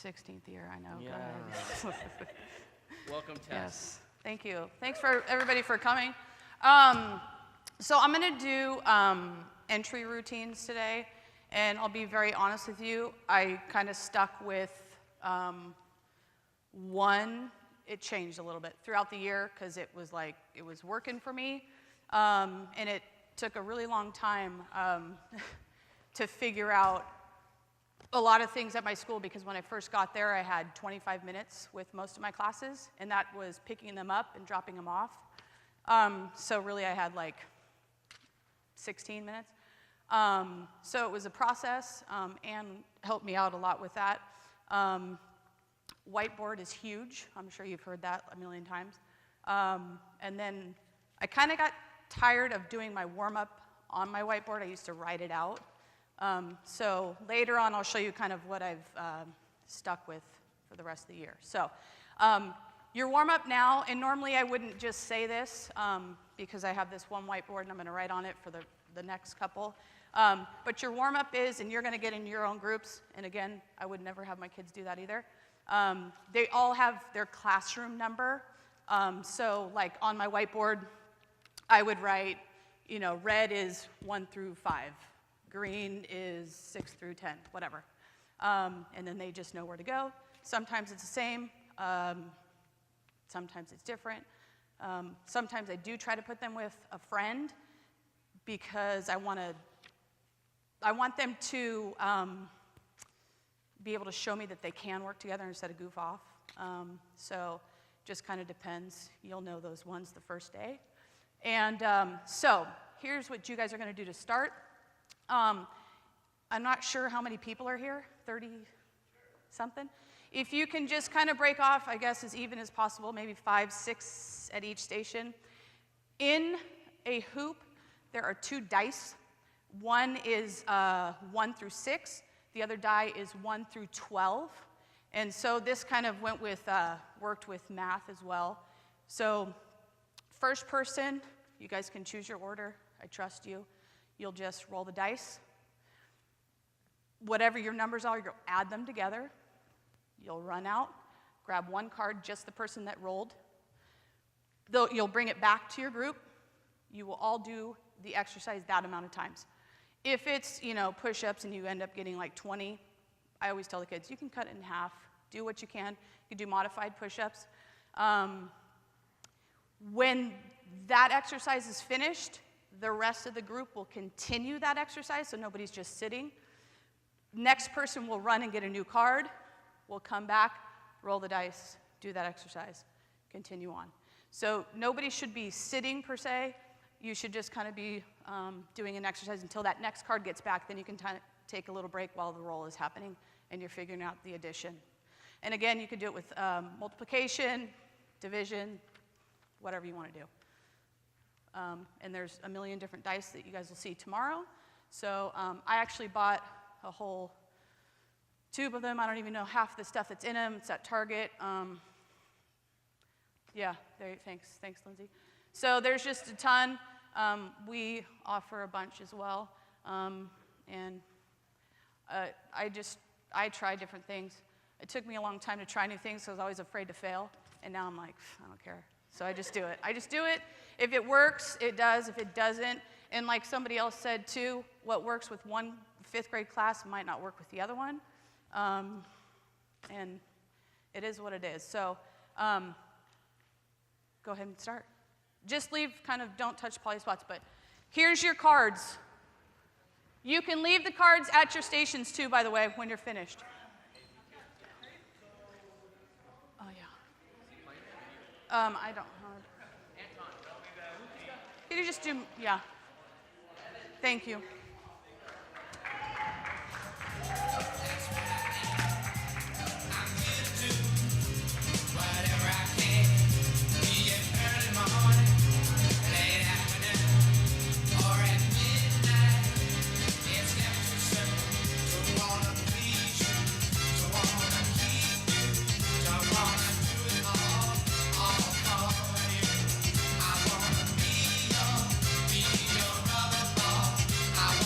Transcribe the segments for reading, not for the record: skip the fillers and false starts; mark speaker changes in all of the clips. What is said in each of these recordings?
Speaker 1: 16th year, I know.
Speaker 2: Yeah.
Speaker 1: Go ahead.
Speaker 2: Welcome, Tess.
Speaker 1: Yes. Thank you. Thanks for everybody for coming. So I'm going to do entry routines today, and I'll be very honest with you. I kind of stuck with one. It changed a little bit throughout the year because it was working for me, and it took a really long time to figure out a lot of things at my school, because when I first got there, I had 25 minutes with most of my classes, and that was picking them up and dropping them off. So really, I had like 16 minutes. So it was a process, and helped me out a lot with that. Whiteboard is huge. I'm sure you've heard that a million times. And then I kind of got tired of doing my warm-up on my whiteboard. I used to write it out. So later on, I'll show you kind of what I've stuck with for the rest of the year. So your warm-up now, and normally I wouldn't just say this because I have this one whiteboard and I'm going to write on it for the next couple. But your warm-up is, and you're going to get in your own groups, and again, I would never have my kids do that either. They all have their classroom number. So like on my whiteboard, I would write, red is 1 through 5. Green is 6 through 10, whatever. And then they just know where to go. Sometimes it's the same. Sometimes it's different. Sometimes I do try to put them with a friend because I want them to be able to show me that they can work together instead of goof off. So just kind of depends. You'll know those ones the first day. And so here's what you guys are going to do to start. I'm not sure how many people are here, 30-something. If you can just kind of break off, I guess, as even as possible, maybe 5, 6 at each station. In a hoop, there are 2 dice. One is 1 through 6. The other die is 1 through 12. And so this kind of worked with math as well. So first person, you guys can choose your order. I trust you. You'll just roll the dice. Whatever your numbers are, you'll add them together. You'll run out, grab one card, just the person that rolled. You'll bring it back to your group. You will all do the exercise that amount of times. If it's, push-ups and you end up getting like 20, I always tell the kids, you can cut it in half. Do what you can. You can do modified push-ups. When that exercise is finished, the rest of the group will continue that exercise, so nobody's just sitting. Next person will run and get a new card. We'll come back, roll the dice, do that exercise, continue on. So nobody should be sitting per se. You should just kind of be doing an exercise until that next card gets back. Then you can take a little break while the roll is happening and you're figuring out the addition. And again, you could do it with multiplication, division, whatever you want to do. And there's a million different dice that you guys will see tomorrow. So I actually bought a whole tube of them. I don't even know half the stuff that's in them. It's at Target. Yeah, thanks, Lindsay. So there's just a ton. We offer a bunch as well. And I try different things. It took me a long time to try new things, so I was always afraid to fail. And now I'm like, I don't care. So I just do it. If it works, it does. If it doesn't, and like somebody else said too, what works with one 5th grade class might not work with the other one. And it is what it is. So go ahead and start. Just don't touch poly spots, but here's your cards. You can leave the cards at your stations too, by the way, when you're finished. Oh, yeah. I don't know. Can you just do, yeah. Thank you.
Speaker 3: I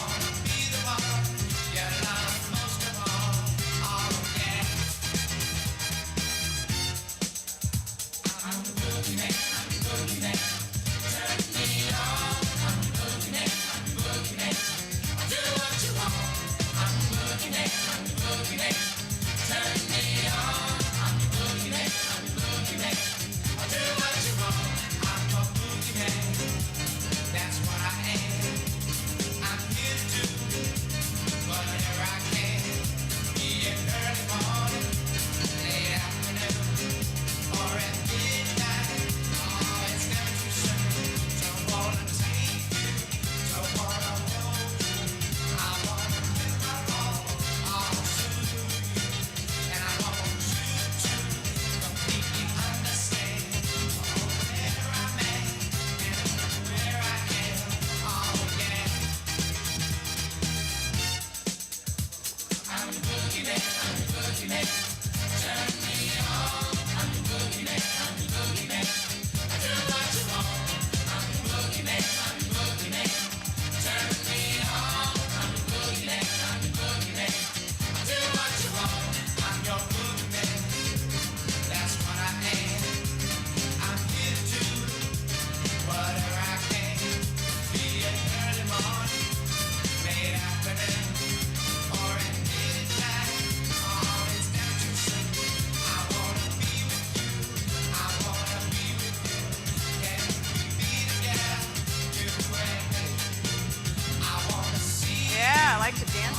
Speaker 1: Yeah, I like the dancing.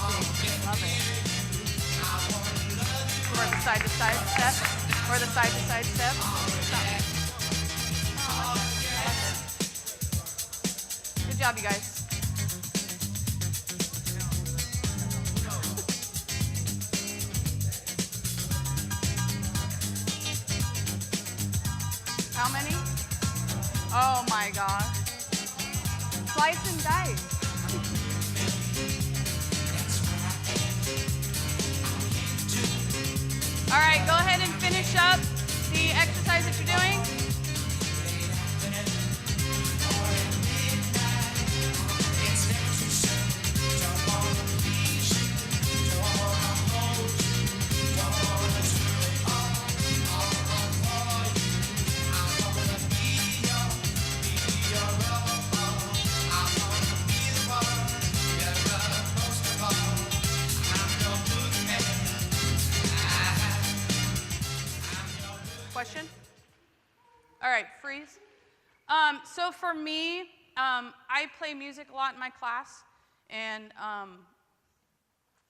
Speaker 1: Love it. Or the side to side step. Or the side to side step. Good job, you guys. How many? Oh my gosh. Slice and dice. All right, go ahead and finish up the exercise that you're doing. Question? All right, freeze. So for me, I play music a lot in my class, and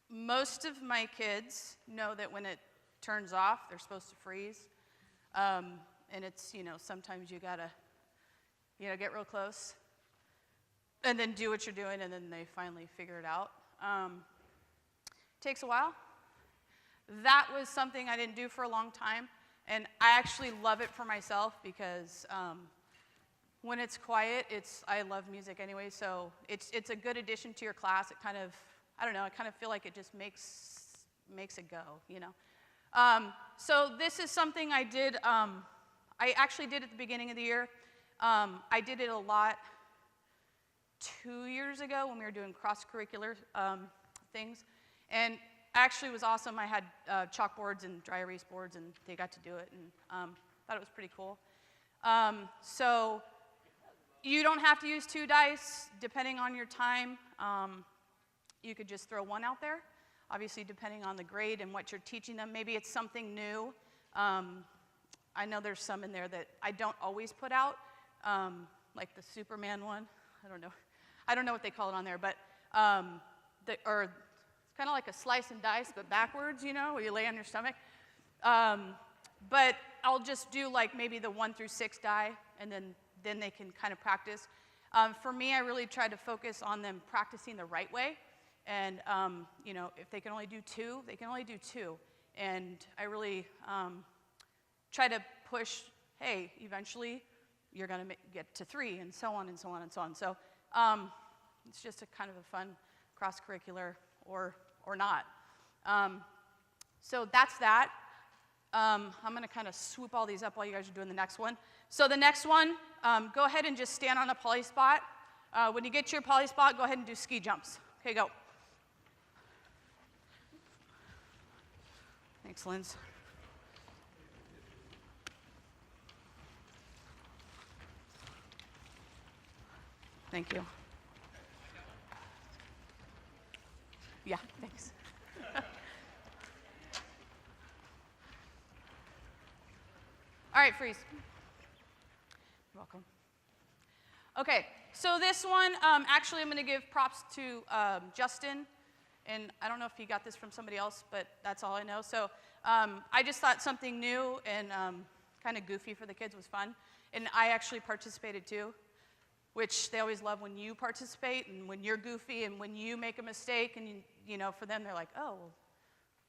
Speaker 1: most of my kids know that when it turns off, they're supposed to freeze. And it's, sometimes you gotta, get real close, and then do what you're doing, and then they finally figure it out. Takes a while. That was something I didn't do for a long time. And I actually love it for myself because when it's quiet, I love music anyway, so it's a good addition to your class. It kind of, I don't know, I kind of feel like it just makes it go, So this is something I did, I actually did at the beginning of the year. I did it a lot 2 years ago when we were doing cross-curricular things. And actually was awesome. I had chalkboards and dry erase boards, and they got to do it, and thought it was pretty cool. So you don't have to use 2 dice, depending on your time. You could just throw 1 out there, obviously depending on the grade and what you're teaching them. Maybe it's something new. I know there's some in there that I don't always put out, like the Superman one. I don't know what they call it on there, but it's kind of like a slice and dice, but backwards, where you lay on your stomach. But I'll just do like maybe the 1 through 6 die, and then they can kind of practice. For me, I really try to focus on them practicing the right way. And, if they can only do 2, they can only do 2. And I really try to push, hey, eventually you're going to get to 3, and so on and so on and so on. So it's just a kind of a fun cross-curricular or not. So that's that. I'm going to kind of swoop all these up while you guys are doing the next one. So the next one, go ahead and just stand on a poly spot. When you get to your poly spot, go ahead and do ski jumps. Okay, go. Thanks, Linz. Thank you. Yeah, thanks. All right, freeze. You're welcome. Okay, so this one, actually I'm going to give props to Justin, and I don't know if he got this from somebody else, but that's all I know. So I just thought something new and kind of goofy for the kids was fun, and I actually participated too, which they always love when you participate and when you're goofy and when you make a mistake, and for them they're like, oh,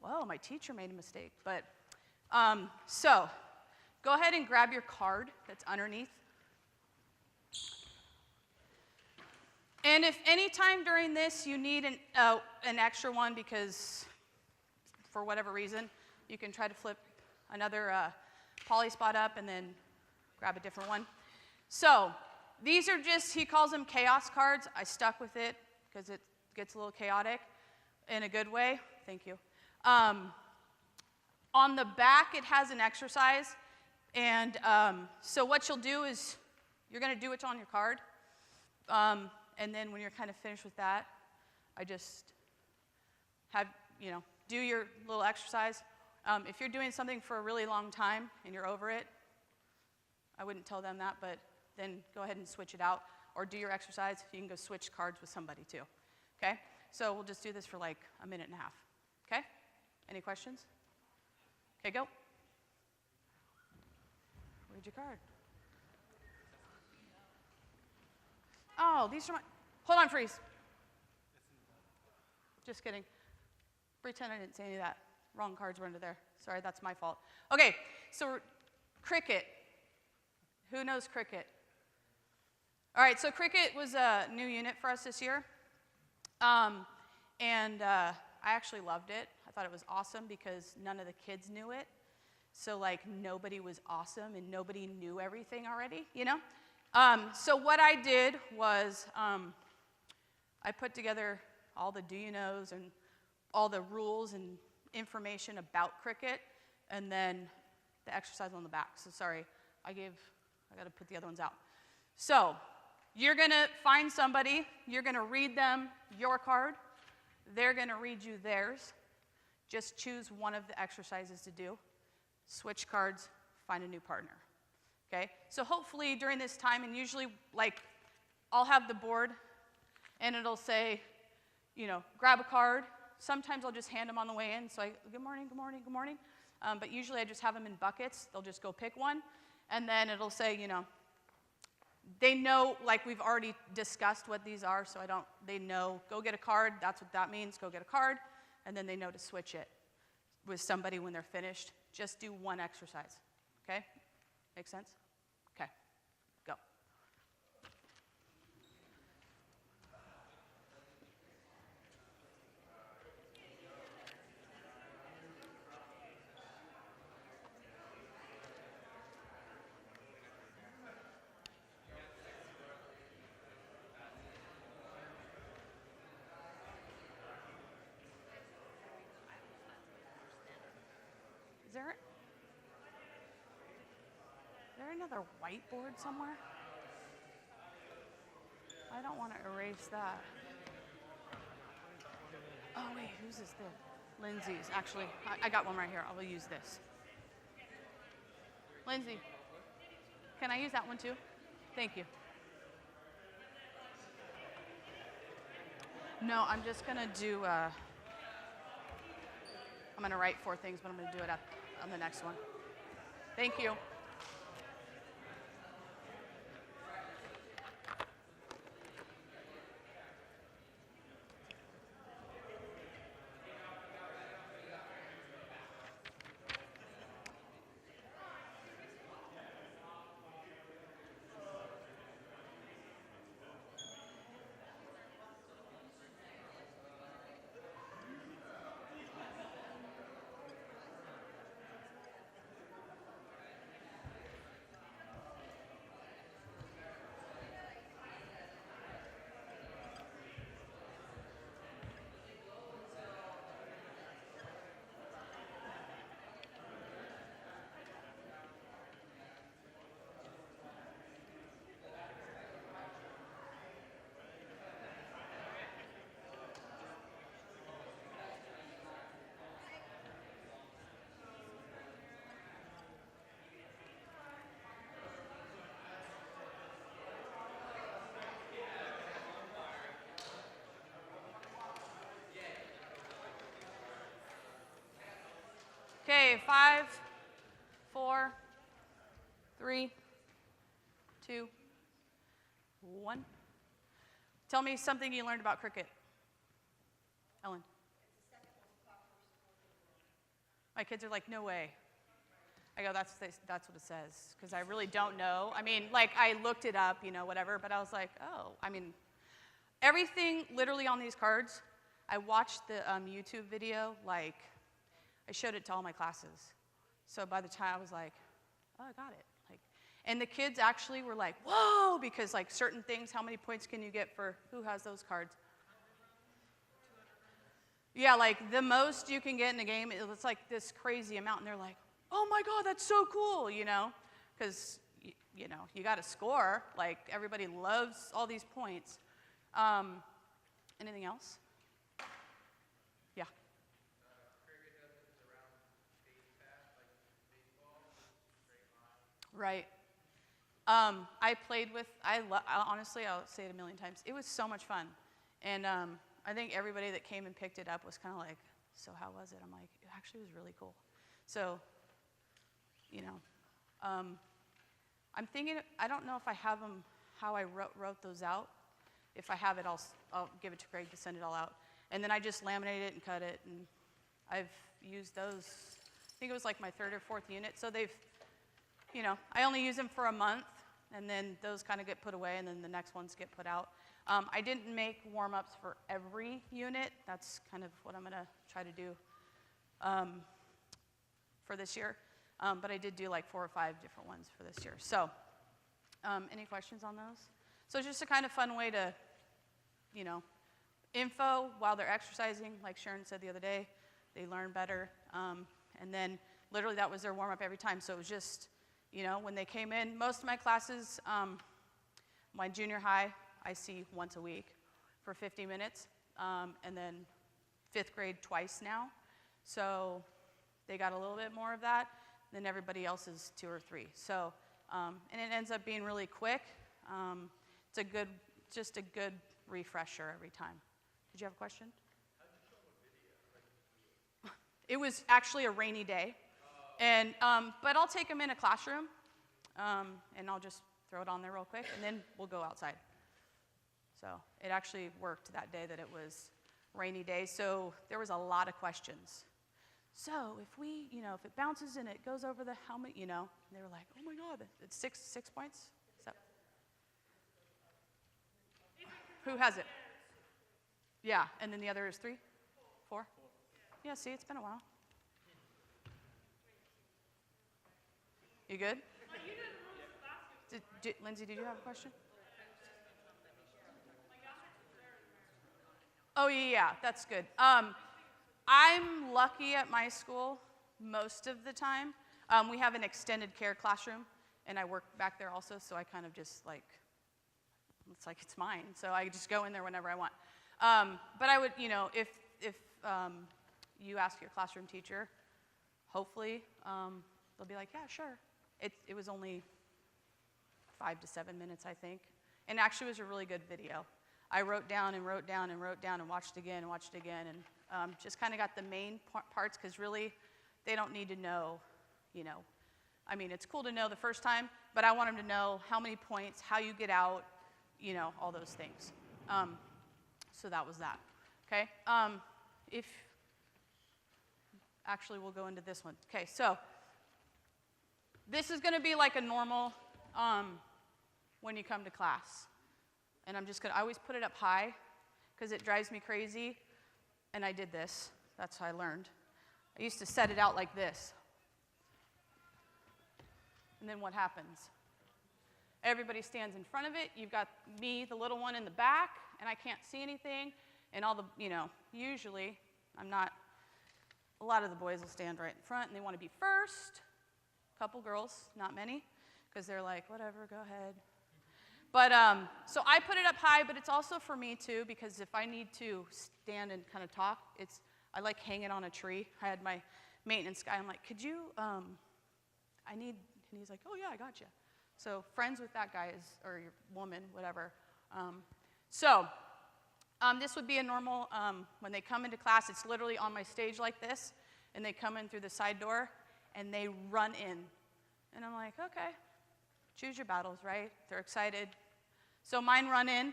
Speaker 1: well, my teacher made a mistake. But so go ahead and grab your card that's underneath. And if any time during this you need an extra one because for whatever reason, you can try to flip another poly spot up and then grab a different one. So these are just, he calls them chaos cards. I stuck with it because it gets a little chaotic in a good way. Thank you. On the back, it has an exercise. And so what you'll do is you're going to do what's on your card. And then when you're kind of finished with that, I just have, do your little exercise. If you're doing something for a really long time and you're over it, I wouldn't tell them that, but then go ahead and switch it out. Or do your exercise. You can go switch cards with somebody too. Okay? So we'll just do this for like a minute and a half. Okay? Any questions? Okay, go. Read your card. Oh, these are my, hold on, freeze. Just kidding. Pretend I didn't say any of that. Wrong cards were under there. Sorry, that's my fault. Okay, so cricket. Who knows cricket? All right, so cricket was a new unit for us this year. I actually loved it. I thought it was awesome because none of the kids knew it. So like nobody was awesome and nobody knew everything already, So what I did was I put together all the do-you-knows and all the rules and information about cricket and then the exercise on the back. So sorry, I got to put the other ones out. So you're going to find somebody, you're going to read them your card, they're going to read you theirs. Just choose one of the exercises to do. Switch cards, find a new partner. Okay? So hopefully during this time, and usually like I'll have the board and it'll say, grab a card. Sometimes I'll just hand them on the way in. So good morning, good morning, good morning. But usually I just have them in buckets. They'll just go pick one. And then it'll say, they know, like we've already discussed what these are, so they know, go get a card, that's what that means, go get a card, and then they know to switch it with somebody when they're finished. Just do one exercise, okay? Make sense? Okay, go. Is there another whiteboard somewhere? I don't want to erase that. Oh, wait, whose is this? Lindsay's. Actually, I got one right here. I will use this. Lindsay, can I use that one too? Thank you. No, I'm just going to do, I'm going to write 4 things, but I'm going to do it on the next one. Thank you. Okay, 5, 4, 3, 2, 1. Tell me something you learned about cricket. Ellen. My kids are like, no way. I go, that's what it says, because I really don't know. I mean, like, I looked it up, whatever, but I was like, oh, everything literally on these cards, I watched the YouTube video, like, I showed it to all my classes. So by the time I was like, oh, I got it. Like, and the kids actually were like, whoa, because like certain things, how many points can you get for, who has those cards? Yeah, like the most you can get in a game, it's like this crazy amount, and they're like, oh my God, that's so cool, you know? Because, you know, you got to score. Like, everybody loves all these points. Anything else? Yeah. Right. I played with, honestly, I'll say it a million times, it was so much fun. And I think everybody that came and picked it up was kind of like, so how was it? I'm like, it actually was really cool. So, you know, I'm thinking, I don't know if I have them, how I wrote those out. If I have it, I'll give it to Greg to send it all out. And then I just laminate it and cut it, and I've used those, I think it was like my third or fourth unit. So they've, you know, I only use them for a month, and then those kind of get put away, and then the next ones get put out. I didn't make warm-ups for every unit. That's kind of what I'm going to try to do for this year. But I did do like 4 or 5 different ones for this year. So any questions on those? So it's just a kind of fun way to, you know, info while they're exercising, like Sharon said the other day. They learn better. And then literally that was their warm-up every time. So it was just, you know, when they came in, most of my classes, my junior high, I see once a week for 50 minutes. And then 5th grade twice now. So they got a little bit more of that than everybody else's 2 or 3. So, and it ends up being really quick. It's a good, just a good refresher every time. Did you have a question? How'd you show them a video? It was actually a rainy day. And, but I'll take them in a classroom, and I'll just throw it on there real quick, and then we'll go outside. So it actually worked that day that it was rainy day, so there was a lot of questions. So if we, you know, if it bounces and it goes over the helmet, you know, and they were like, oh my God, it's six points? Is that... Who has it? Yeah, and then the other is 3? 4? Yeah, see, it's been a while. You good? Lindsay, did you have a question? Oh, yeah, that's good. I'm lucky at my school most of the time. We have an extended care classroom, and I work back there also, so I kind of just like, it's like it's mine, so I just go in there whenever I want. But I would, you know, if you ask your classroom teacher, hopefully they'll be like, yeah, sure. It was only 5 to 7 minutes, I think, and actually it was a really good video. I wrote down and wrote down and wrote down and watched again and watched again, and just kind of got the main parts, because really they don't need to know, you know. I mean, it's cool to know the first time, but I want them to know how many points, how you get out, you know, all those things. So that was that, okay? Actually, we'll go into this one. Okay, so this is going to be like a normal when you come to class. And I'm just going to, I always put it up high because it drives me crazy. And I did this. That's how I learned. I used to set it out like this. And then what happens? Everybody stands in front of it. You've got me, the little one, in the back, and I can't see anything. And all the, you know, usually, I'm not, a lot of the boys will stand right in front, and they want to be first. A couple girls, not many, because they're like, whatever, go ahead. But, so I put it up high, but it's also for me, too, because if I need to stand and kind of talk, I like hanging on a tree. I had my maintenance guy, I'm like, could you, and he's like, oh, yeah, I got you. So friends with that guy or your woman, whatever. This would be a normal, when they come into class, it's literally on my stage like this, and they come in through the side door, and they run in. And I'm like, okay, choose your battles, right? They're excited. So mine run in.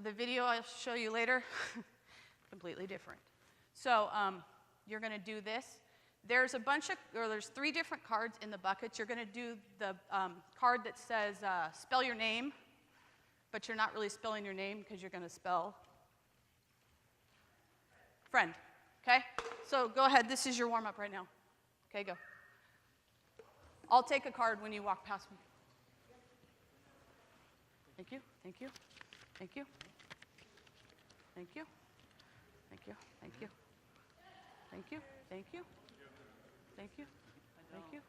Speaker 1: The video I'll show you later, completely different. So you're going to do this. There's there's 3 different cards in the buckets. You're going to do the card that says spell your name, but you're not really spelling your name because you're going to spell friend, okay? So go ahead. This is your warm-up right now. Okay, go. I'll take a card when you walk past me. Thank you, thank you, thank you, thank you, thank you, thank you, thank you, thank you, thank you, thank you,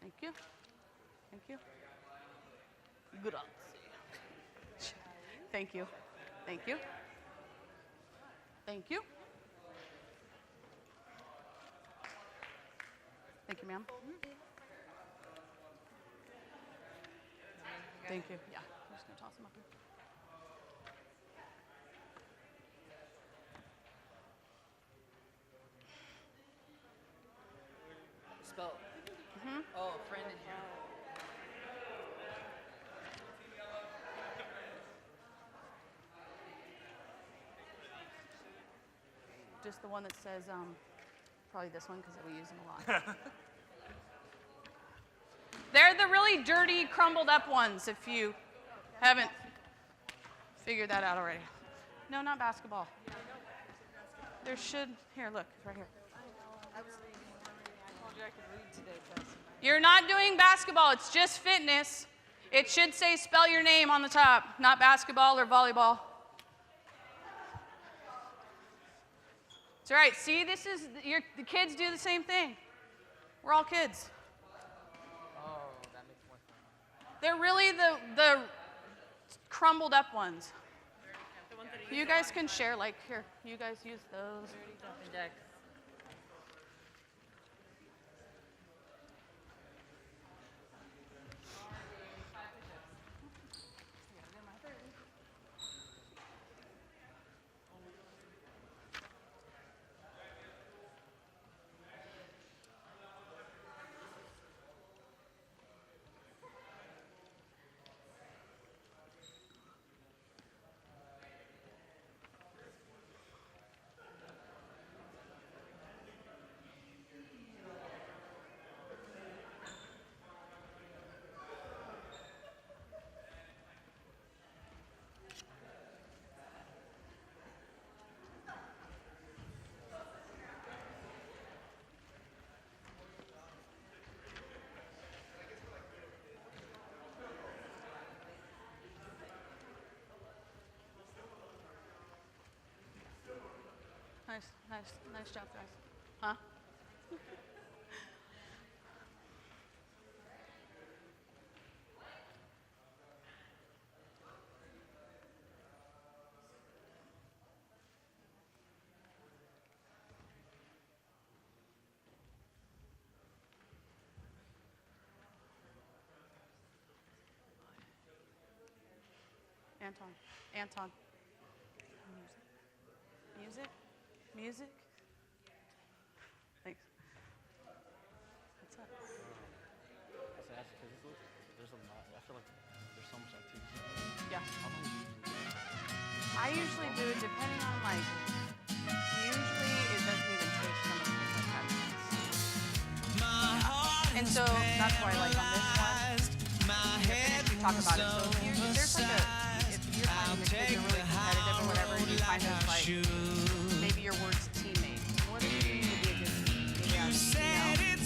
Speaker 1: thank you, thank you. Grazie. Thank you, thank you, thank you. Thank you, ma'am. Thank you. Yeah, I'm just gonna toss them up here.
Speaker 2: Spell. Oh, friend in here.
Speaker 1: Just the one that says, probably this one because we use them a lot. They're the really dirty, crumbled up ones if you haven't figured that out already. No, not basketball. There should, here, look, it's right here.
Speaker 3: I told you I could read today, Tessa.
Speaker 1: You're not doing basketball, it's just fitness. It should say spell your name on the top, not basketball or volleyball. It's all right, see, this is, the kids do the same thing. We're all kids.
Speaker 2: Oh, that makes more sense.
Speaker 1: They're really the crumbled up ones. You guys can share, like, here, you guys use those.
Speaker 2: Index.
Speaker 1: Nice job, guys. Huh? Anton. Music. Thanks. What's up?
Speaker 4: So that's because there's a lot. I feel like there's so much activity.
Speaker 1: Yeah.
Speaker 4: How long do you do that?
Speaker 1: I usually do it depending on like. Usually it doesn't even take some of the things like 5 minutes. And so that's why like on this one, we talk about it. So if there's like if you're finding your kids are really competitive or whatever, and you find those like maybe your words teammate. What do you need to be a good maybe on,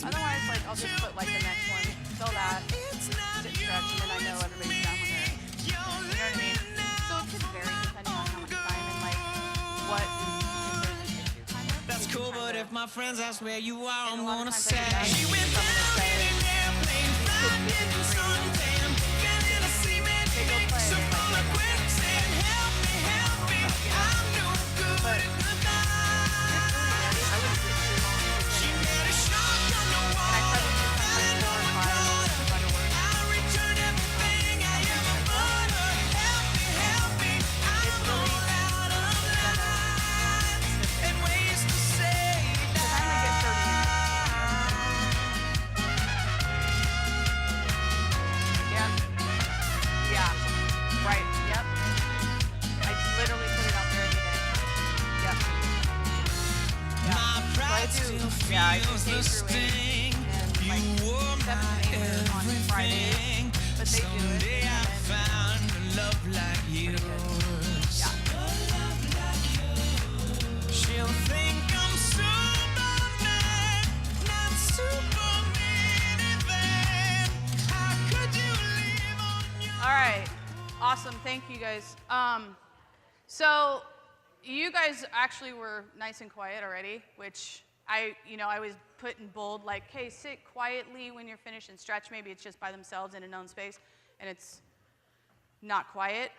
Speaker 1: Otherwise, like I'll just put like the next one, fill that, sit stretch, and then I know everybody's down with it. You know what I mean? So it could vary depending on how much time and like what if there's an issue kind of.
Speaker 5: That's cool, but if my friends ask where you are, I'm gonna
Speaker 1: say
Speaker 5: say she went down in an airplane, flying in the suntan, getting a cement mix, so full of quicksand. Help me, I'm no good at the night. She made a shark on the wall, I returned everything I ever bought her. Help me, I'm all out of lines and ways to say
Speaker 1: Yeah. Right. Yep. I literally put it out there every day. Yep. Yeah. I do K through 8 and like 7 and 8 on Friday. But they do it. And then,
Speaker 5: love like yours.
Speaker 1: yeah.
Speaker 5: She'll think I'm so
Speaker 1: Awesome. Thank you guys. So you guys actually were nice and quiet already, which I was put in bold, like, hey, sit quietly when you're finished and stretch. Maybe it's just by themselves in a known space, and it's not quiet.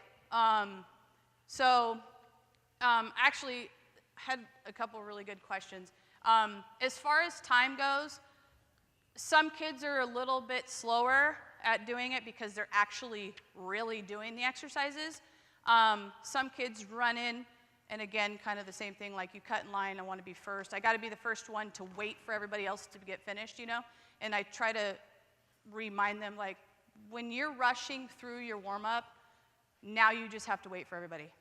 Speaker 1: Actually had a couple really good questions. As far as time goes, some kids are a little bit slower at doing it because they're actually really doing the exercises. Some kids run in, and again, kind of the same thing, like you cut in line, I want to be first. I got to be the first one to wait for everybody else to get finished, And I try to remind them, like, when you're rushing through your warm-up, now you just have to wait for everybody.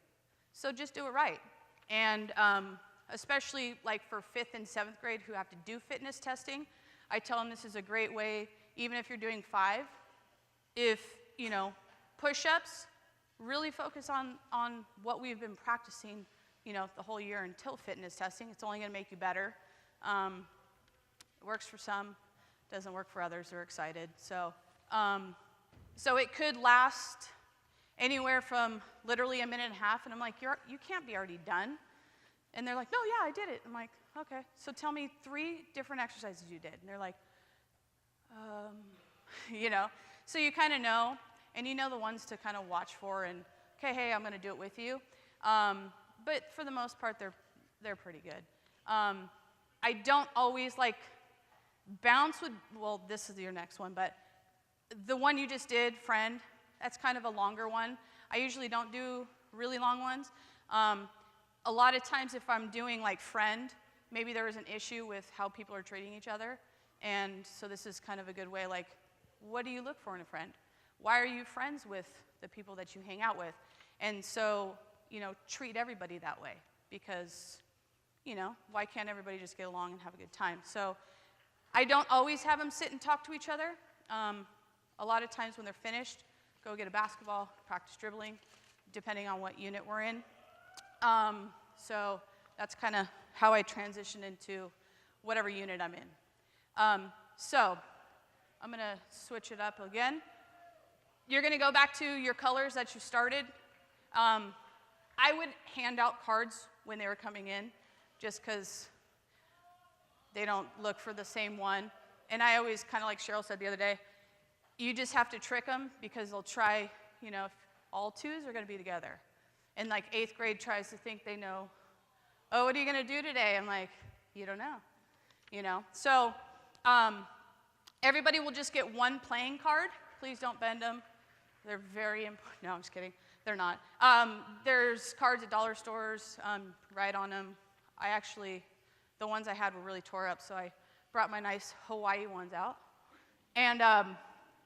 Speaker 1: So just do it right. And especially like for 5th and 7th grade who have to do fitness testing, I tell them this is a great way, even if you're doing 5, if, push-ups, really focus on what we've been practicing, the whole year until fitness testing. It's only going to make you better. It works for some, doesn't work for others. They're excited. So it could last anywhere from literally a minute and a half, and I'm like, you can't be already done. And they're like, no, yeah, I did it. I'm like, okay, so tell me 3 different exercises you did. And they're like, So you kind of know, and you know the ones to kind of watch for, and, okay, hey, I'm going to do it with you. But for the most part, they're pretty good. I don't always, like, bounce would, well, this is your next one, but the one you just did, friend, that's kind of a longer one. I usually don't do really long ones. A lot of times if I'm doing like friend, maybe there is an issue with how people are treating each other. And so this is kind of a good way, like, what do you look for in a friend? Why are you friends with the people that you hang out with? And so, treat everybody that way because, why can't everybody just get along and have a good time? So I don't always have them sit and talk to each other. A lot of times when they're finished, go get a basketball, practice dribbling, depending on what unit we're in. So that's kind of how I transition into whatever unit I'm in. So I'm going to switch it up again. You're going to go back to your colors that you started. I would hand out cards when they were coming in just because they don't look for the same one. And I always, kind of like Cheryl said the other day, you just have to trick them because they'll try, if all 2s are going to be together. And like 8th grade tries to think they know, oh, what are you going to do today? I'm like, you don't know, So everybody will just get 1 playing card. Please don't bend them. They're very important. No, I'm just kidding. They're not. There's cards at dollar stores, write on them. The ones I had were really tore up, so I brought my nice Hawaii ones out. And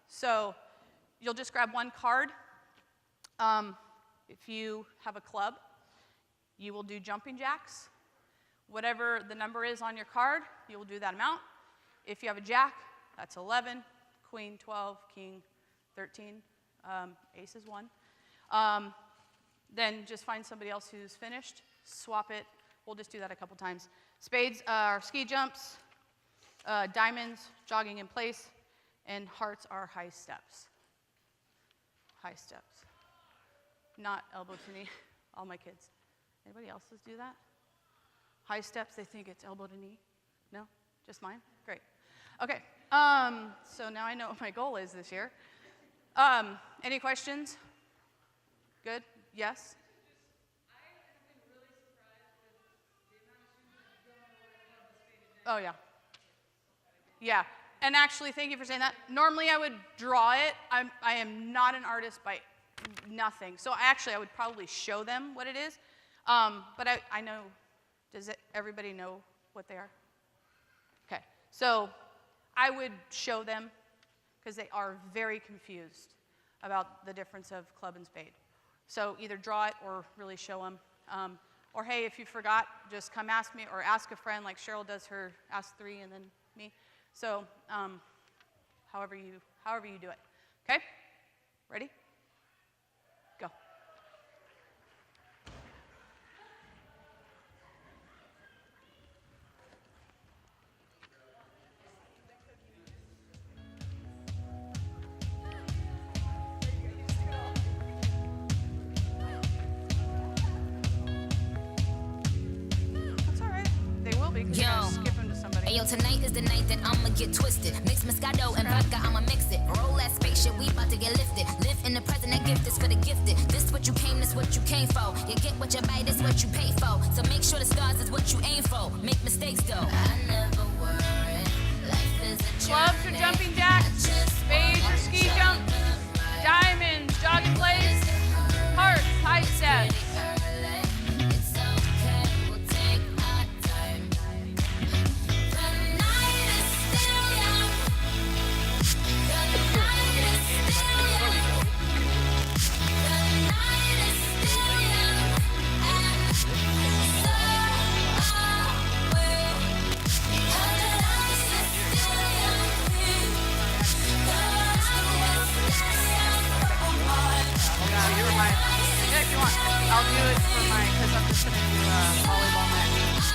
Speaker 1: so you'll just grab 1 card. If you have a club, you will do jumping jacks. Whatever the number is on your card, you will do that amount. If you have a jack, that's 11, queen 12, king 13, ace is 1. Then just find somebody else who's finished, swap it. We'll just do that a couple times. Spades are ski jumps, diamonds, jogging in place, and hearts are high steps. High steps. Not elbow to knee, all my kids. Anybody else do that? High steps, they think it's elbow to knee? No? Just mine? Great. Okay, so now I know what my goal is this year. Any questions? Good? Yes? Oh, yeah. Yeah, and actually, thank you for saying that. Normally, I would draw it. I am not an artist by nothing. So I would probably show them what it is. But I know, everybody know what they are? Okay, so I would show them because they are very confused about the difference of club and spade. So either draw it or really show them. Or hey, if you forgot, just come ask me or ask a friend like Cheryl does her ask 3 and then me. So however you do it. Okay? Ready? Go.
Speaker 5: Ayo, tonight is the night that I'ma get twisted. Mix Moscato and vodka, I'ma mix it. Roll that spaceship, we about to get lifted. Live in the present, that gift is for the gifted. This what you came, this what you came for. You get what you buy, this what you pay for. So make sure the stars is what you aim for. Make mistakes though. I never worry. Life is a
Speaker 1: Clubs or jumping jacks, spades or ski jump, diamonds, jog and blaze, hearts, high steps.
Speaker 5: It's okay, we'll take our time. The night is still young. The night is still young. The night is still young. And so are we. The night is still young.
Speaker 1: Yeah, you remind me. Yeah, if you want. I'll do it for mine because I'm just going to do volleyball next.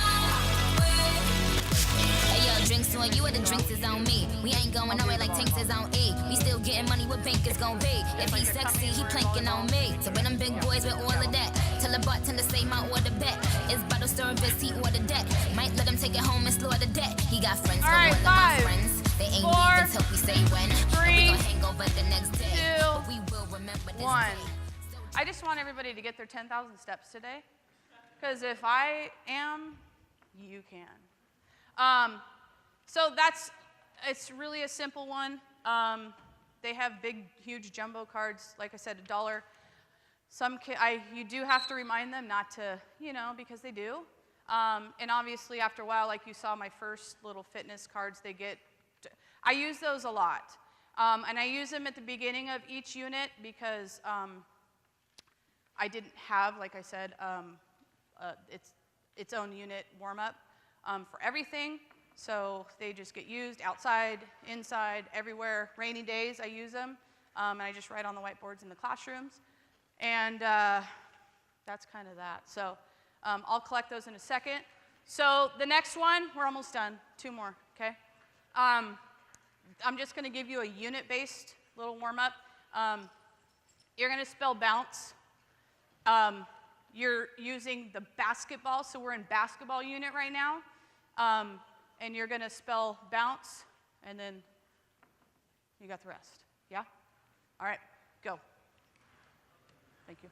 Speaker 5: Hey yo, drinks on you or the drinks is on me. We ain't going nowhere like tanks is on E. We still getting money, what bank is gon' be? If he's sexy, he planking on me. So when them big boys with all of that, tell the bartender say my order bet. It's bottle service, he ordered that. Might let him take it home and slaughter that. He got friends,
Speaker 1: All right,
Speaker 5: all of my
Speaker 1: 5,
Speaker 5: friends. They ain't
Speaker 1: 4,
Speaker 5: leaving till we say when.
Speaker 1: 3,
Speaker 5: We gon' hang over the next day.
Speaker 1: 2,
Speaker 5: But we will remember this
Speaker 1: 1.
Speaker 5: day.
Speaker 1: I just want everybody to get their 10,000 steps today. Because if I am, you can. So it's really a simple one. They have big, huge jumbo cards. Like I said, $1. You do have to remind them not to, because they do. And obviously, after a while, like you saw my first little fitness cards, I use those a lot. And I use them at the beginning of each unit because I didn't have, like I said, its own unit warm-up for everything. So they just get used outside, inside, everywhere. Rainy days, I use them. And I just write on the whiteboards in the classrooms. And that's kind of that. So I'll collect those in a second. So the next one, we're almost done. 2 more, okay? I'm just going to give you a unit-based little warm-up. You're going to spell bounce. You're using the basketball, so we're in basketball unit right now. And you're going to spell bounce, and then you got the rest. Yeah? All right, go. Thank you.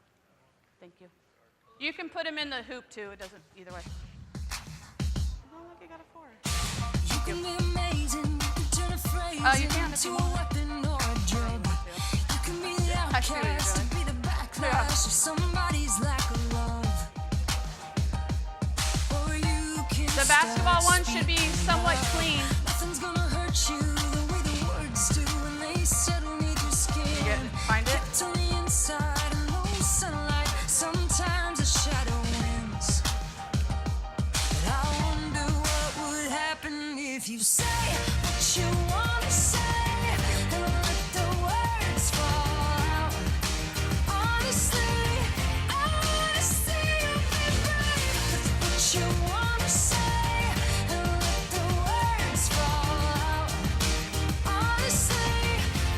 Speaker 1: Thank you. You can put them in the hoop, too. It doesn't, either way. Oh, look, you got a 4.
Speaker 5: You can be amazing, turn a phrase
Speaker 1: You can if you
Speaker 5: into a
Speaker 1: want.
Speaker 5: weapon or a drug. You can be the
Speaker 1: I see what you're
Speaker 5: outcast and
Speaker 1: doing.
Speaker 5: be the backlash of somebody's lack of love. Or you can
Speaker 1: The basketball
Speaker 5: start
Speaker 1: one should be somewhat clean.
Speaker 5: Nothing's gonna hurt you the way the words do when they settle neath your skin.
Speaker 1: Find it?
Speaker 5: Kept on the inside and no sunlight. Sometimes a shadow wins. But I wonder what would happen if you say what you wanna say and let the words fall out. Honestly, I wanna see you be brave with what you wanna say and let the words fall out. Honestly,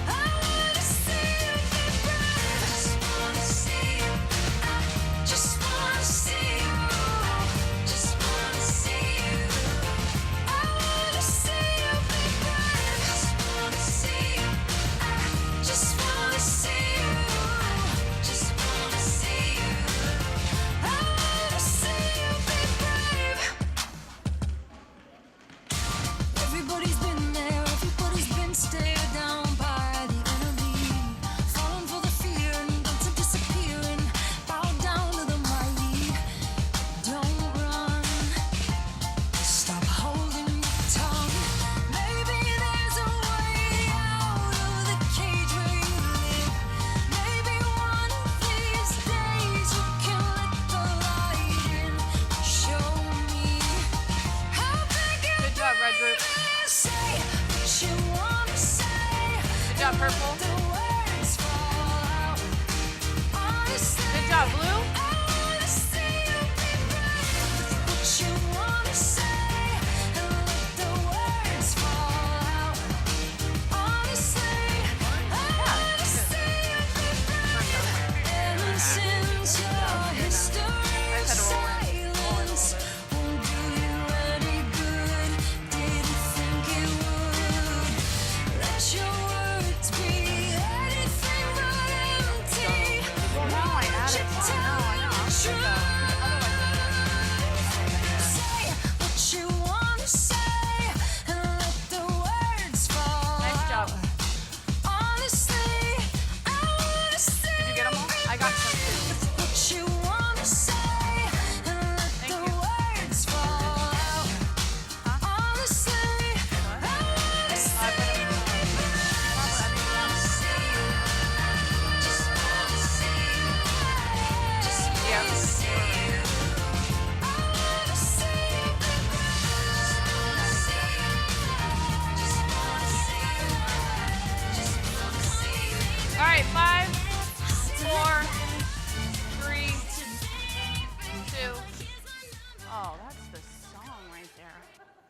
Speaker 5: I wanna see you be brave. I just wanna see you. I just wanna see you. Just wanna see you. I wanna see you be brave. Just wanna see you. I just wanna see you. Just wanna see you. I wanna see you be brave. Everybody's been there, everybody's been stared down by the enemy. Falling for the fear and guilt of disappearing. Bow down to the mighty. Don't run. Stop holding your tongue. Maybe there's a way out of the cage where you live. Maybe one of these days you can let the light in. Show me how big you
Speaker 1: Good job, Red Group.
Speaker 5: say what you wanna say.
Speaker 1: Good job, Purple.
Speaker 5: The words fall out. Honestly,
Speaker 1: Good job, Blue.
Speaker 5: I wanna see you be brave with what you wanna say and let the words fall out. Honestly, I wanna see you be brave. And since your history of silence won't do you any good, did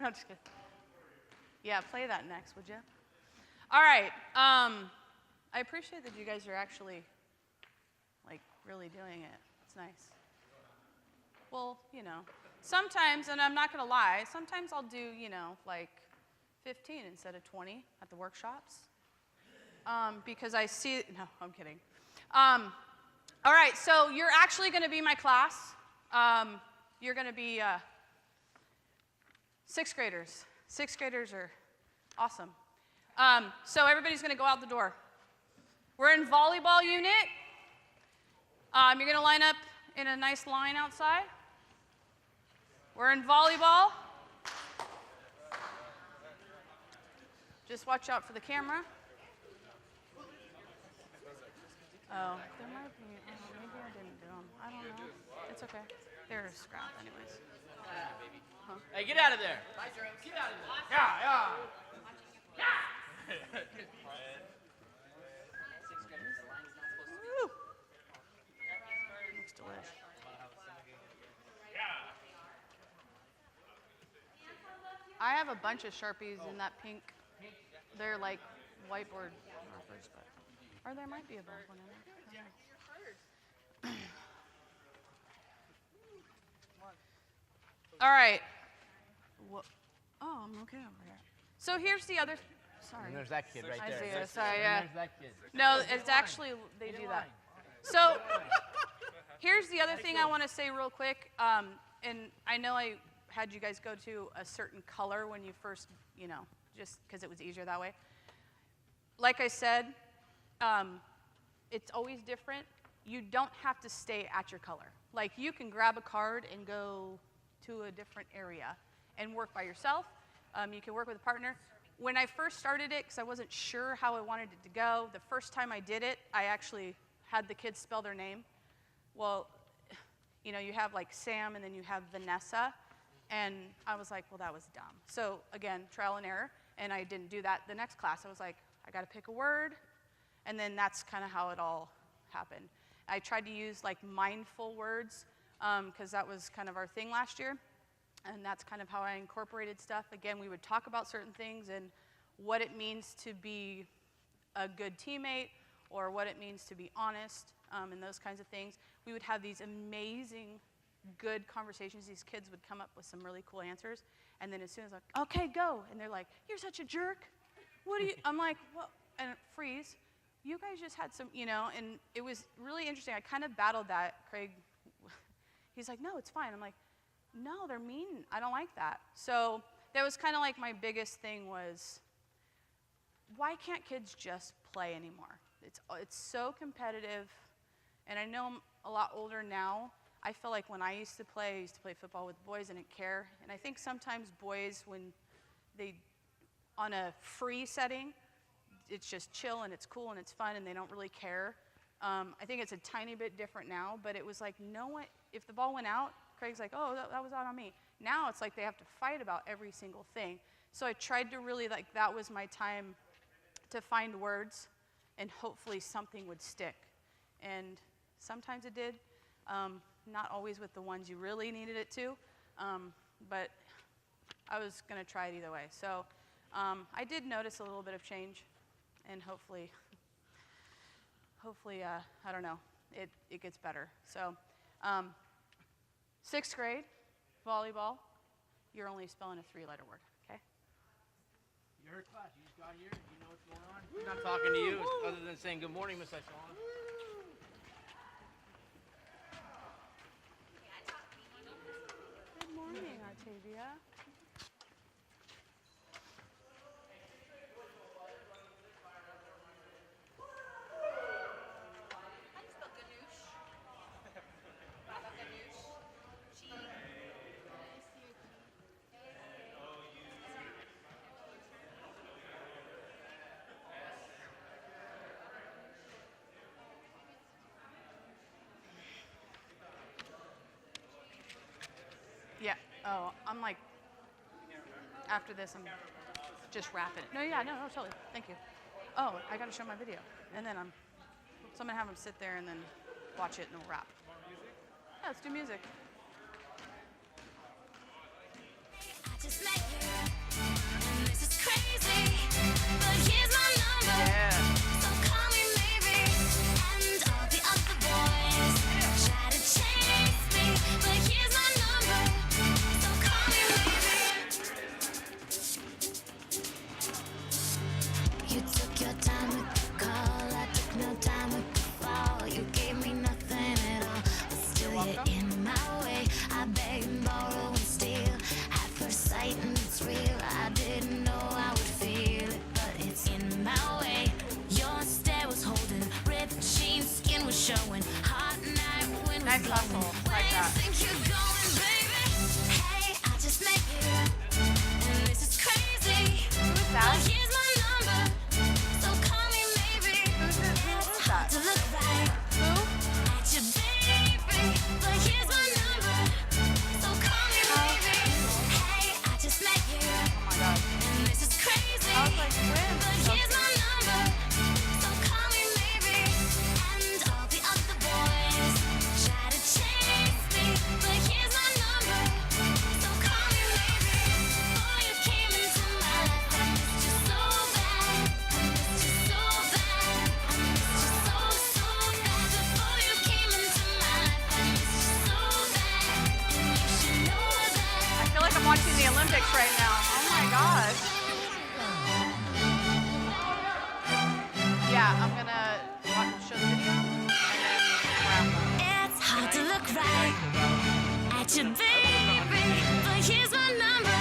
Speaker 1: I'm just kidding. Yeah, play that next, would you? All right. I appreciate that you guys are actually, like, really doing it. It's nice. Well, you know, sometimes, and I'm not going to lie, sometimes I'll do, you know, like 15 instead of 20 at the workshops. Because I see, no, I'm kidding. All right, so you're actually going to be my class. You're going to be sixth graders. Sixth graders are awesome. So everybody's going to go out the door. We're in volleyball unit. You're going to line up in a nice line outside. We're in volleyball. Just watch out for the camera. Oh, there might be, maybe I didn't do them. I don't know. It's okay. They're scrap anyways. Huh?
Speaker 2: Hey, get out of there. Get out of there. Yeah.
Speaker 1: Woo! Looks delish. I have a bunch of Sharpies in that pink. They're like whiteboard markers, but or there might be a black one in there. All right. Oh, I'm okay over here. So here's the other. Sorry.
Speaker 2: And there's that kid right there.
Speaker 1: Isaiah, sorry, yeah.
Speaker 2: There's that kid.
Speaker 1: No, it's actually they do that. So here's the other thing I want to say real quick. And I know I had you guys go to a certain color when you first, you know, just because it was easier that way. Like I said, it's always different. You don't have to stay at your color. Like you can grab a card and go to a different area and work by yourself. You can work with a partner. When I first started it, because I wasn't sure how I wanted it to go, the first time I did it, I actually had the kids spell their name. Well, you know, you have like Sam and then you have Vanessa. And I was like, well, that was dumb. So again, trial and error. And I didn't do that the next class. I was like, I got to pick a word. And then that's kind of how it all happened. I tried to use like mindful words because that was kind of our thing last year. And that's kind of how I incorporated stuff. Again, we would talk about certain things and what it means to be a good teammate or what it means to be honest and those kinds of things. We would have these amazing, good conversations. These kids would come up with some really cool answers. And then as soon as I'm like, okay, go. And they're like, you're such a jerk. What do you, I'm like, well, and freeze. You guys just had some, you know, and it was really interesting. I kind of battled that. Craig, he's like, no, it's fine. I'm like, no, they're mean. I don't like that. So that was kind of like my biggest thing was, why can't kids just play anymore? It's so competitive. And I know I'm a lot older now. I feel like when I used to play football with boys and didn't care. And I think sometimes boys, when they, on a free setting, it's just chill and it's cool and it's fun and they don't really care. I think it's a tiny bit different now, but it was like, no one, if the ball went out, Craig's like, oh, that was out on me. Now it's like they have to fight about every single thing. So I tried to really, like, that was my time to find words and hopefully something would stick. And sometimes it did. Not always with the ones you really needed it to, but I was going to try it either way. So I did notice a little bit of change, and hopefully, I don't know, it gets better. So 6th grade, volleyball, you're only spelling a 3-letter word, okay?
Speaker 2: You heard class. You just got here. You know what's going on. We're not talking to you other than saying good morning, Miss Isola.
Speaker 1: Good morning, Octavia. Yeah. Oh, I'm like, after this, I'm just wrapping it. No, totally. Thank you. Oh, I got to show my video. And then so I'm going to have them sit there and then watch it and we'll wrap. Yeah, let's do music.
Speaker 5: I just met you. showing. Hot night when
Speaker 1: Nice
Speaker 5: we're
Speaker 1: hustle,
Speaker 5: glowing.
Speaker 1: like
Speaker 5: Where
Speaker 1: that.
Speaker 5: you think you're going, baby? Hey, I just met you, and this is crazy.
Speaker 1: Who's
Speaker 5: Well,
Speaker 1: that?
Speaker 5: here's my number, so call me maybe.
Speaker 1: Who's
Speaker 5: It's hard
Speaker 1: that?
Speaker 5: to look right
Speaker 1: Who?
Speaker 5: at you, baby, but here's my number, so call me maybe. Hey, I just met you,
Speaker 1: Oh my god.
Speaker 5: and this is crazy.
Speaker 1: I was like, twins.
Speaker 5: But
Speaker 1: So
Speaker 5: here's
Speaker 1: cute.
Speaker 5: my number, so call me maybe. And all the other boys try to chase me, but here's my number, so call me maybe. Before you came into my life, I missed you so bad. I missed you so bad. I missed you so, so bad. Before you came into my life, I missed you so bad. And you should know that.
Speaker 1: I feel like I'm watching the Olympics right now. Oh my gosh. Yeah, I'm gonna show the video and then wrap up.
Speaker 5: It's hard to look right at you, baby, but here's my number,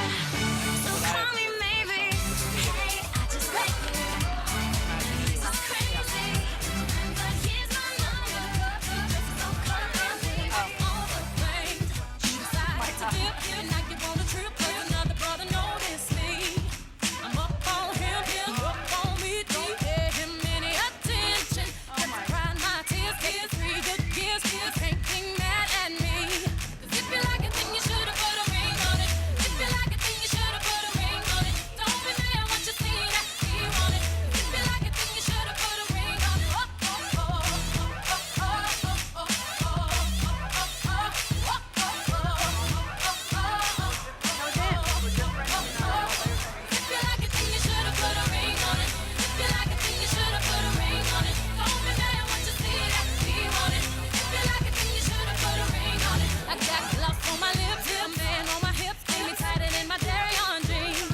Speaker 5: so call me maybe. Hey, I just met you, and this is crazy, but here's my number, so call me maybe. All the things you decided to give, and now you want a trip, 'cause another brother noticed me. I'm up on him, him up on me, don't pay him any attention.
Speaker 1: Oh my.
Speaker 5: Crying my tears, tears, 3 good years, you can't be mad at me. 'Cause if you like it, then you should've put a ring on it. If you like it, then you should've put a ring on it. Don't be mad what you see that he want it. If you like it, then you should've put a ring on it. Oh, oh, oh, oh, oh, oh, oh, oh,
Speaker 1: No dance. We're just right now.
Speaker 5: if you like it, then you should've put a ring on it. If you like it, then you should've put a ring on it. Don't be mad what you see that he want it. If you like it, then you should've put a ring on it. I got gloves on my lips, a man on my hips, keep me tighter than my dairy on jeans.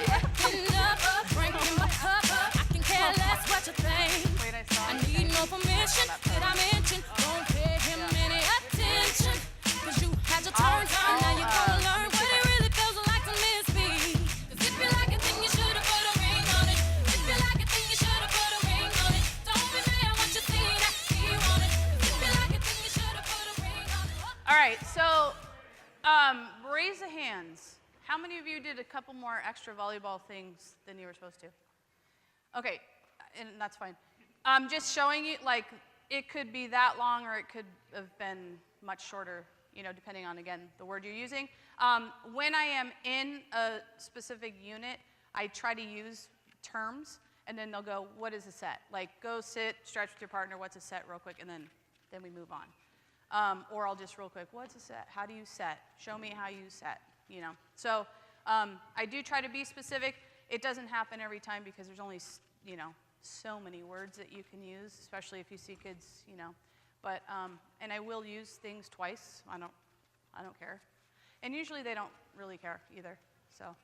Speaker 5: Acting up, drinking my cup. I can care less what you think.
Speaker 1: Wait, I saw
Speaker 5: I
Speaker 1: it.
Speaker 5: need no permission. Did I mention? Don't pay him any attention. 'Cause you had your turn, and now you're gonna learn what it really feels like to miss me. 'Cause if you like it, then you should've put a ring on it. If you like it, then you should've put a ring on it. Don't be mad what you see that he want it. If you like it, then you should've put a ring on it.
Speaker 1: All right, so raise the hands. How many of you did a couple more extra volleyball things than you were supposed to? Okay, and that's fine. I'm just showing you, like, it could be that long or it could have been much shorter, you know, depending on, again, the word you're using. When I am in a specific unit, I try to use terms, and then they'll go, what is a set? Like, go sit, stretch with your partner, what's a set, real quick, and then we move on. Or I'll just real quick, what's a set? How do you set? Show me how you set, you know. So I do try to be specific. It doesn't happen every time because there's only, you know, so many words that you can use, especially if you see kids, you know. But, and I will use things twice. I don't care. And usually they don't really care either, so.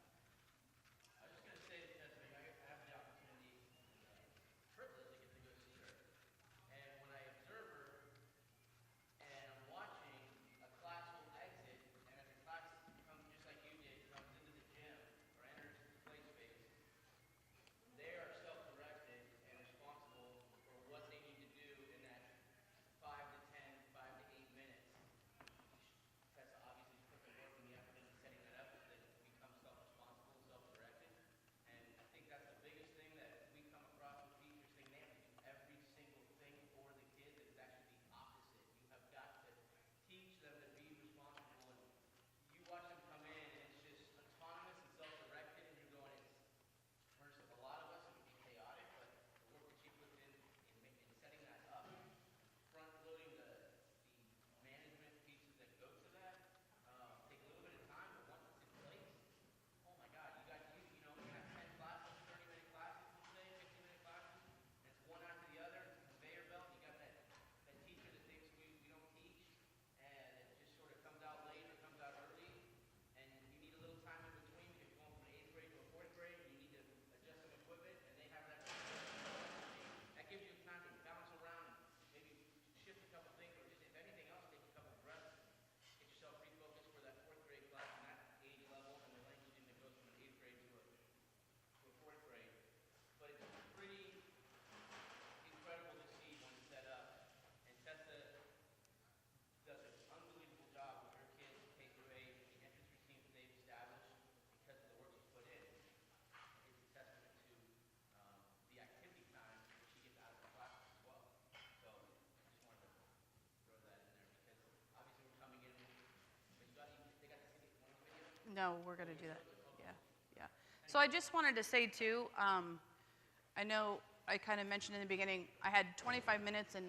Speaker 1: No, we're going to do that. Yeah, yeah. So I just wanted to say, too, I know I kind of mentioned in the beginning, I had 25 minutes, and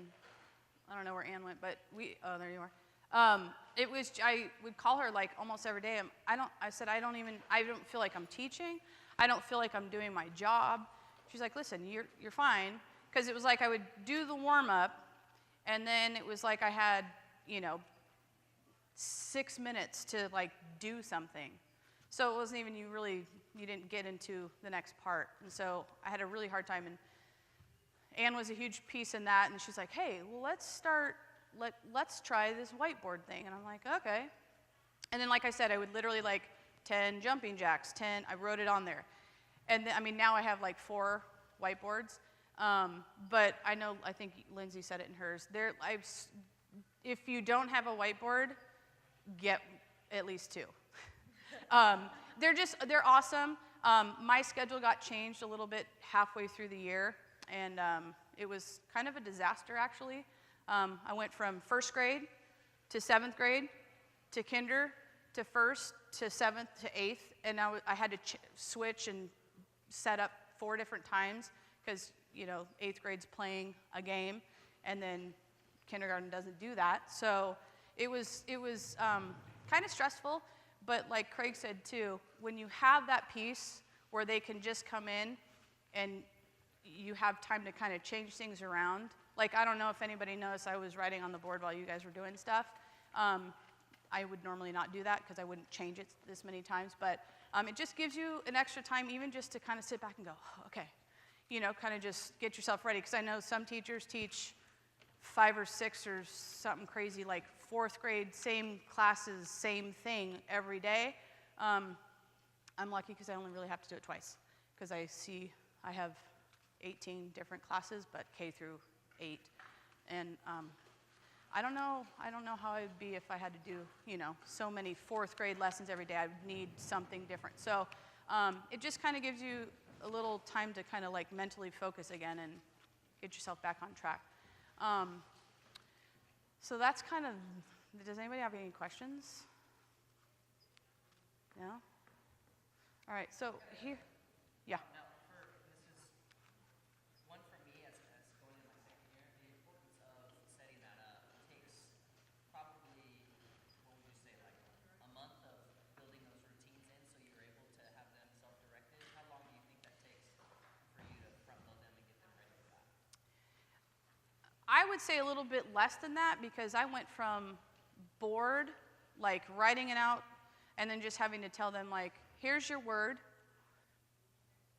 Speaker 1: I don't know where Ann went, but oh, there you are. I would call her like almost every day. I said, I don't feel like I'm teaching. I don't feel like I'm doing my job. She's like, listen, you're fine. Because it was like I would do the warm-up, and then it was like I had, 6 minutes to like do something. So it wasn't even you didn't get into the next part. And so I had a really hard time, and Anne was a huge piece in that, and she's like, hey, well, let's try this whiteboard thing. And I'm like, okay. And then, like I said, I would literally like 10 jumping jacks, I wrote it on there. And then, now I have like 4 whiteboards. But I think Lindsay said it in hers. If you don't have a whiteboard, get at least 2. They're awesome. My schedule got changed a little bit halfway through the year, and it was kind of a disaster, actually. I went from 1st grade to 7th grade to kinder to 1st to 7th to 8th, and I had to switch and set up 4 different times because 8th grade's playing a game, and then kindergarten doesn't do that. So it was kind of stressful, but like Craig said too, when you have that piece where they can just come in and you have time to kind of change things around. Like, I don't know if anybody noticed, I was writing on the board while you guys were doing stuff. I would normally not do that because I wouldn't change it this many times, but it just gives you an extra time even just to kind of sit back and go, oh, okay, kind of just get yourself ready. Because I know some teachers teach 5 or 6 or something crazy like 4th grade, same classes, same thing every day. I'm lucky because I only really have to do it twice because I have 18 different classes, but K through 8. And I don't know how it would be if I had to do, so many 4th grade lessons every day. I would need something different. So it just kind of gives you a little time to kind of like mentally focus again and get yourself back on track. So that's kind of, does anybody have any questions? No? All right, so here, yeah.
Speaker 6: Now, this is one for me as going in my second year. The importance of setting that up takes probably, what would you say, like a month of building those routines in so you're able to have them self-directed. How long do you think that takes for you to front load them and get them ready for that?
Speaker 1: I would say a little bit less than that because I went from bored, like writing it out, and then just having to tell them like, here's your word,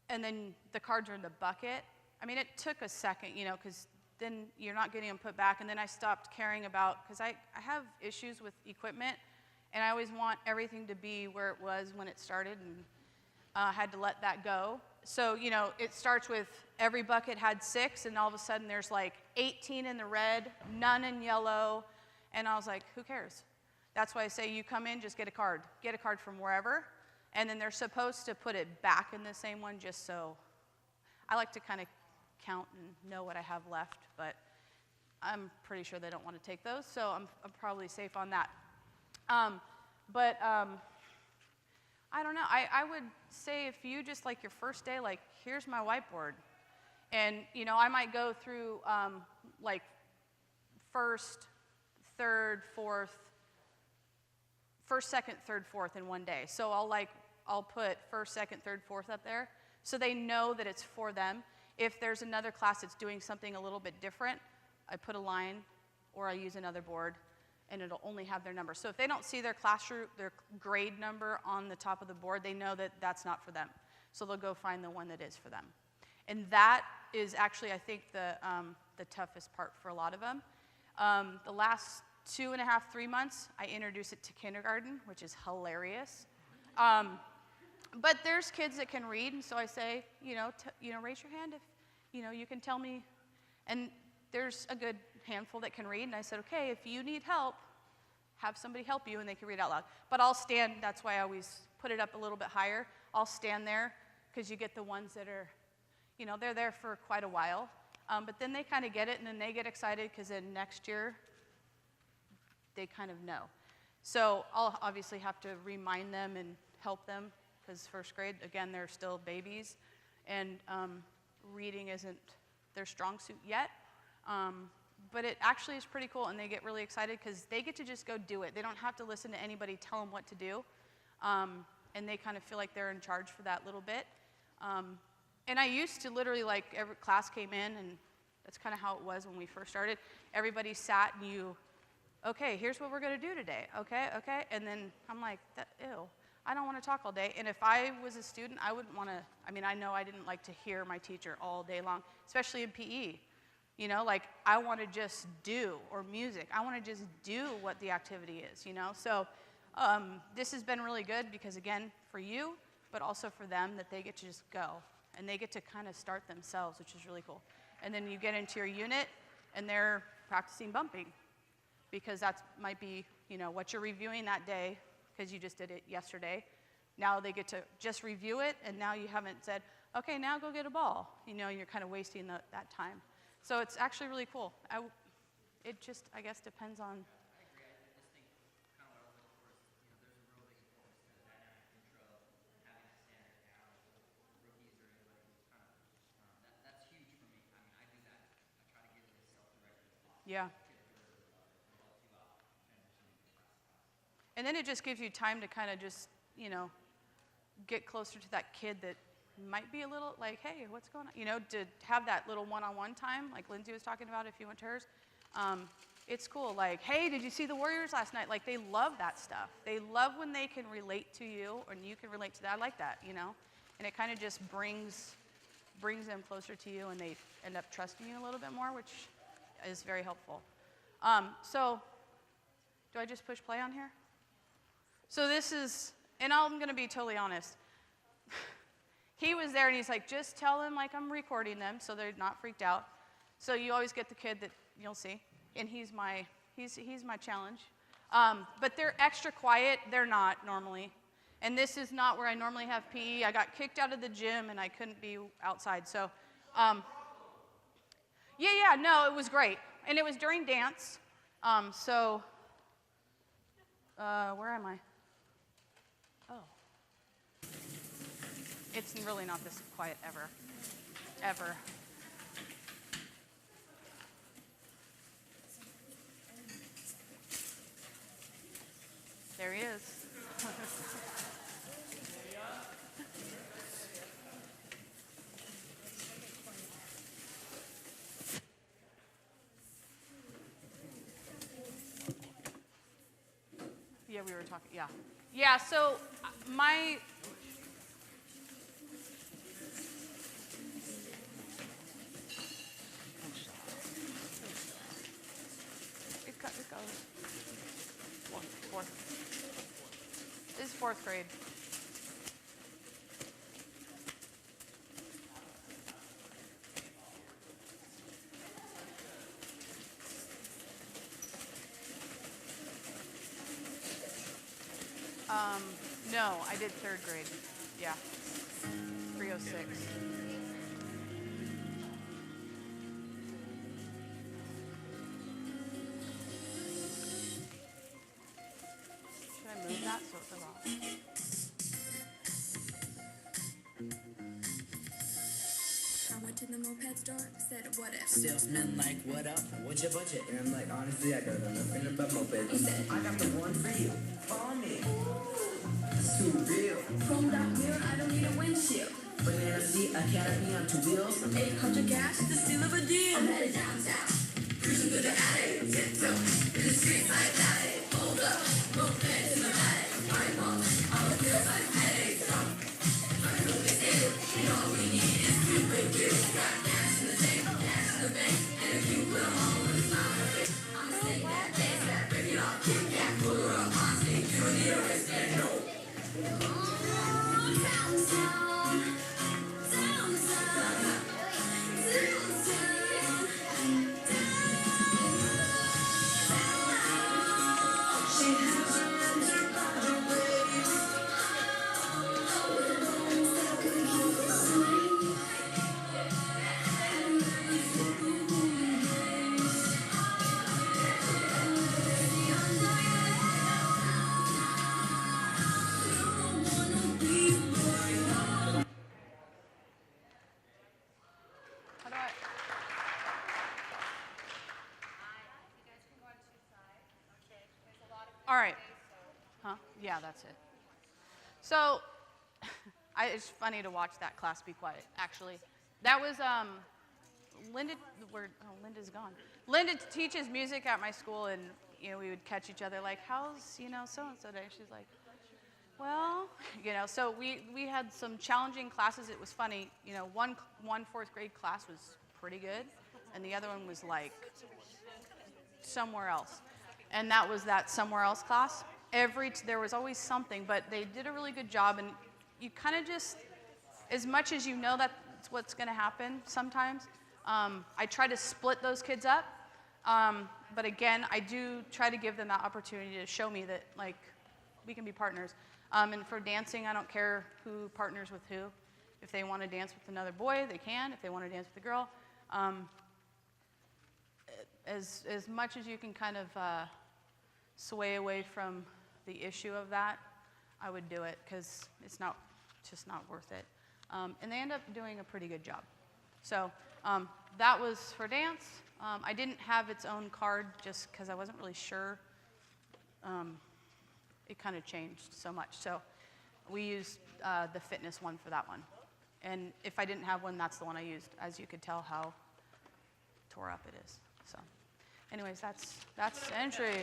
Speaker 1: and then the cards are in the bucket. I mean, it took a second, because then you're not getting them put back, and then I stopped caring about, because I have issues with equipment, and I always want everything to be where it was when it started, and had to let that go. So, it starts with every bucket had 6, and all of a sudden there's like 18 in the red, none in yellow, and I was like, who cares? That's why I say you come in, just get a card. Get a card from wherever, and then they're supposed to put it back in the same one just so. I like to kind of count and know what I have left, but I'm pretty sure they don't want to take those, so I'm probably safe on that. But I don't know. I would say if you just like your first day, like, here's my whiteboard. And, I might go through like 1st, 3rd, 4th, 1st, 2nd, 3rd, 4th in one day. So I'll put 1st, 2nd, 3rd, 4th up there so they know that it's for them. If there's another class that's doing something a little bit different, I put a line or I use another board and it'll only have their number. So if they don't see their classroom, their grade number on the top of the board, they know that that's not for them. So they'll go find the one that is for them. And that is actually, I think, the toughest part for a lot of them. The last 2.5, 3 months, I introduced it to kindergarten, which is hilarious. But there's kids that can read, and so I say, raise your hand if, you can tell me. And there's a good handful that can read, and I said, okay, if you need help, have somebody help you, and they can read out loud. But I'll stand, that's why I always put it up a little bit higher. I'll stand there, because you get the ones that are, they're there for quite a while. But then they kind of get it, and then they get excited, because then next year, they kind of know. So I'll obviously have to remind them and help them because first grade, again, they're still babies. And reading isn't their strong suit yet. But it actually is pretty cool, and they get really excited because they get to just go do it. They don't have to listen to anybody tell them what to do. And they kind of feel like they're in charge for that little bit. And I used to literally, like, every class came in, and that's kind of how it was when we first started. Everybody sat and okay, here's what we're going to do today. Okay. And then I'm like, ew, I don't want to talk all day. And if I was a student, I wouldn't want to, I know I didn't like to hear my teacher all day long, especially in PE. You know, like, I want to just do, or music. I want to just do what the activity is, you know? So this has been really good because, again, for you, but also for them, that they get to just go. And they get to kind of start themselves, which is really cool. And then you get into your unit, and they're practicing bumping because that might be, you know, what you're reviewing that day because you just did it yesterday. Now they get to just review it, and now you haven't said, okay, now go get a ball. You know, you're kind of wasting that time. So it's actually really cool. It just, I guess, depends on.
Speaker 6: I agree. I just think kind of what I was looking for is, there's a real big importance to the dynamic intro, having that standard down with rookies or anybody who's kind of, that's huge for me. I do that. I try to get it as self-directed as possible.
Speaker 1: Yeah. And then it just gives you time to kind of just, you know, get closer to that kid that might be a little like, hey, what's going on? You know, to have that little one-on-one time, like Lindsay was talking about if you went to hers. It's cool. Like, hey, did you see the Warriors last night? Like, they love that stuff. They love when they can relate to you and you can relate to that. I like that, you know? And it kind of just brings them closer to you, and they end up trusting you a little bit more, which is very helpful. So do I just push play on here? So this is, and I'm going to be totally honest. He was there, and he's like, just tell them, like, I'm recording them so they're not freaked out. So you always get the kid that you'll see, and he's my challenge. But they're extra quiet. They're not normally. And this is not where I normally have PE. I got kicked out of the gym, and I couldn't be outside. So, no, it was great. And it was during dance. Where am I? Oh. It's really not this quiet ever. Ever. There he is. Yeah, we were talking, yeah. Yeah, so my... It goes. Fourth. This is fourth grade. No, I did third grade. Yeah. 306. Should I move that so it goes off?
Speaker 5: I went to the moped store, said what if?
Speaker 7: Salesman like, what up? What's your budget? And I'm like, honestly, I don't know nothing about mopeds.
Speaker 5: He said,
Speaker 7: I got the one for you. Follow me. It's too real.
Speaker 5: chrome dot mirror, I don't need a windshield.
Speaker 7: Banana seat, a canopy on 2 wheels.
Speaker 5: 800 cash, the steal of a deal. I'm headed downtown, cruising through the alley, tiptoe in the streets like that. Hold up, moped in the attic. I'm on, all the feels like headaches. I know this is, and all we need is 2 big wheels. Got gas in the tank, gas in the bank, and a cute little home with a smile on her face. I'ma say that, dance that, break it off, kick that, pull her up on stage. You don't need a wristband, no.
Speaker 1: Yeah, that's it. So, it's funny to watch that class be quiet, actually. That was, Linda, Linda's gone. Linda teaches music at my school, and, we would catch each other like, how's, so-and-so day? She's like, well, so we had some challenging classes. It was funny, one fourth grade class was pretty good, and the other one was like somewhere else. And that was that somewhere else class. There was always something, but they did a really good job, and you kind of just, as much as you know that's what's going to happen sometimes, I try to split those kids up. But again, I do try to give them that opportunity to show me that, like, we can be partners. And for dancing, I don't care who partners with who. If they want to dance with another boy, they can. If they want to dance with a girl, as much as you can kind of sway away from the issue of that, I would do it, because it's just not worth it. And they end up doing a pretty good job. So that was for dance. I didn't have its own card just because I wasn't really sure. It kind of changed so much. So we used the fitness one for that one. And if I didn't have one, that's the one I used. As you could tell how tore up it is. So anyways, that's entry.